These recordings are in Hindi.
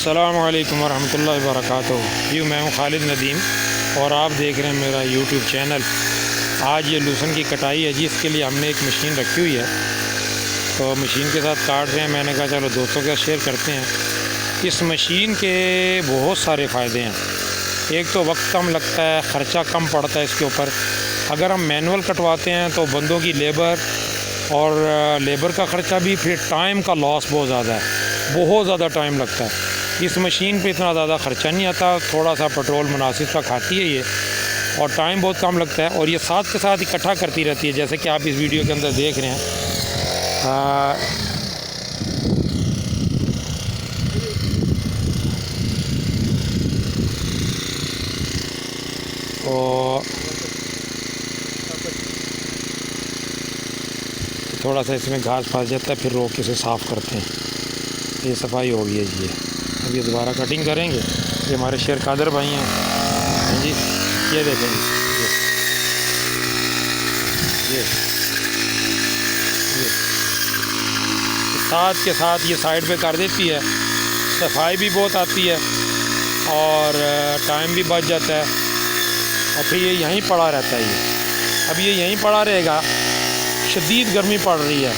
अस्सलामु अलैकुम वरहमतुल्लाहि वबरकातुहू। जी मैं हूँ खालिद नदीम और आप देख रहे हैं मेरा यूट्यूब चैनल। आज ये लहसुन की कटाई है जी, इसके लिए हमने एक मशीन रखी हुई है, तो मशीन के साथ काट रहे हैं। मैंने कहा चलो दोस्तों के साथ शेयर करते हैं। इस मशीन के बहुत सारे फ़ायदे हैं। एक तो वक्त कम लगता है, ख़र्चा कम पड़ता है इसके ऊपर। अगर हम मैनुअल कटवाते हैं तो बंदों की लेबर का ख़र्चा भी, फिर टाइम का लॉस बहुत ज़्यादा है, बहुत ज़्यादा टाइम लगता है। इस मशीन पे इतना ज़्यादा ख़र्चा नहीं आता, थोड़ा सा पेट्रोल मुनासिब का खाती है ये, और टाइम बहुत कम लगता है। और ये साथ के साथ इकट्ठा करती रहती है, जैसे कि आप इस वीडियो के अंदर देख रहे हैं। तो थोड़ा सा इसमें घास फंस जाता है, फिर रोक के इसे साफ़ करते हैं। ये सफाई हो गई है जी। अब ये दोबारा कटिंग करेंगे। ये हमारे शेर कादर भाई हैं जी, ये देखें जी, ये साथ के साथ ये साइड पे कर देती है, सफाई भी बहुत आती है और टाइम भी बच जाता है। और फिर ये यहीं पड़ा रहता है। अब ये यहीं पड़ा रहेगा। शदीद गर्मी पड़ रही है,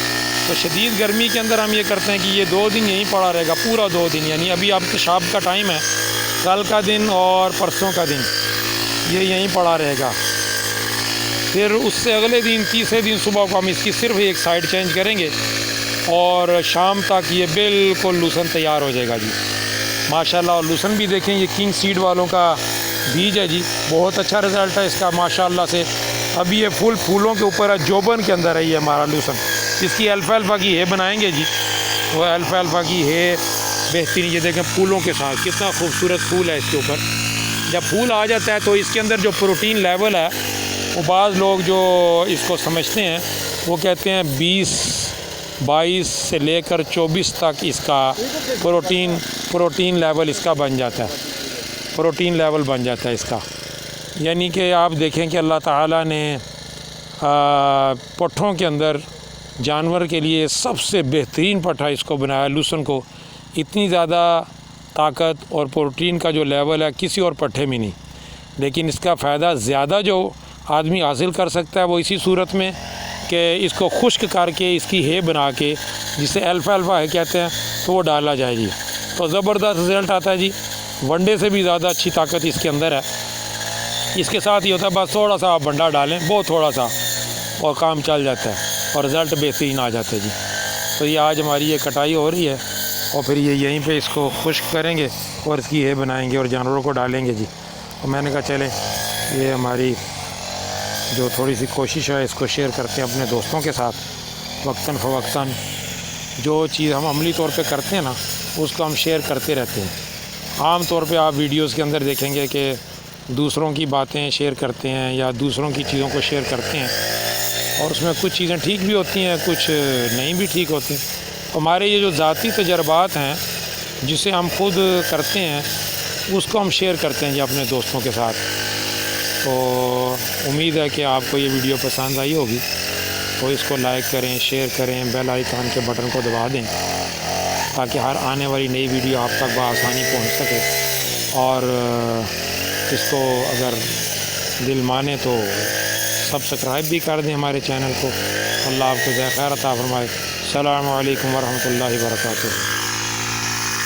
तो शदीद गर्मी के अंदर हम ये करते हैं कि ये 2 दिन यहीं पड़ा रहेगा, पूरा 2 दिन। यानी अभी अब शाम का टाइम है, कल का दिन और परसों का दिन ये यहीं पड़ा रहेगा। फिर उससे अगले दिन, तीसरे दिन सुबह को हम इसकी सिर्फ एक साइड चेंज करेंगे और शाम तक ये बिल्कुल लहसुन तैयार हो जाएगा जी, माशाल्लाह। और लहसुन भी देखें, ये किंग सीड वालों का बीज है जी, बहुत अच्छा रिज़ल्ट है इसका माशाल्लाह से। अभी ये फूलों के ऊपर है, जोबन के अंदर है ये हमारा लहसुन। इसकी अल्फ़ा की है बनाएंगे जी, वो अल्फ़ा की है बेहतरीन। ये देखें फूलों के साथ कितना खूबसूरत फूल है इसके ऊपर। जब फूल आ जाता है तो इसके अंदर जो प्रोटीन लेवल है, वो बाज़ लोग जो इसको समझते हैं वो कहते हैं 22 से लेकर 24 तक इसका प्रोटीन लेवल इसका बन जाता है, प्रोटीन लेवल बन जाता है इसका। यानी कि आप देखें कि अल्लाह ताला ने पट्ठों के अंदर जानवर के लिए सबसे बेहतरीन पट्ठा इसको बनाया, लहसुन को। इतनी ज़्यादा ताकत और प्रोटीन का जो लेवल है किसी और पट्ठे में नहीं। लेकिन इसका फ़ायदा ज़्यादा जो आदमी हासिल कर सकता है वो इसी सूरत में कि इसको खुश्क करके इसकी है बना के, जिसे अल्फ़ा है कहते हैं, तो वो डाला जाए जी, तो ज़बरदस्त रिज़ल्ट आता है जी। वनडे से भी ज़्यादा अच्छी ताकत इसके अंदर है। इसके साथ ही होता है बस थोड़ा सा आप बंडा डालें, बहुत थोड़ा सा, और काम चल जाता है और रिज़ल्ट बेहतरीन आ जाता है जी। तो ये आज हमारी ये कटाई हो रही है और फिर ये यहीं पे इसको खुश्क करेंगे और इसकी है बनाएंगे और जानवरों को डालेंगे जी। और मैंने कहा चलें ये हमारी जो थोड़ी सी कोशिश है इसको शेयर करते हैं अपने दोस्तों के साथ। वक्तन फ़वक्तन जो चीज़ हम अमली तौर पे करते हैं ना, उसको हम शेयर करते रहते हैं। आम तौर पे आप वीडियोस के अंदर देखेंगे कि दूसरों की बातें शेयर करते हैं या दूसरों की चीज़ों को शेयर करते हैं, और उसमें कुछ चीज़ें ठीक भी होती हैं, कुछ नहीं भी ठीक होती। हमारे ये जो ज़ाती तजर्बात हैं जिसे हम खुद करते हैं, उसको हम शेयर करते हैं जी अपने दोस्तों के साथ। तो उम्मीद है कि आपको ये वीडियो पसंद आई होगी, तो इसको लाइक करें, शेयर करें, बेल आइकन के बटन को दबा दें ताकि हर आने वाली नई वीडियो आप तक बआसानी पहुंच सके। और इसको अगर दिल माने तो सब्सक्राइब भी कर दें हमारे चैनल को। अल्लाह आपको खैर अता फरमाए। अस्सलामु अलैकुम वरहमतुल्लाहि वबरकातुहू।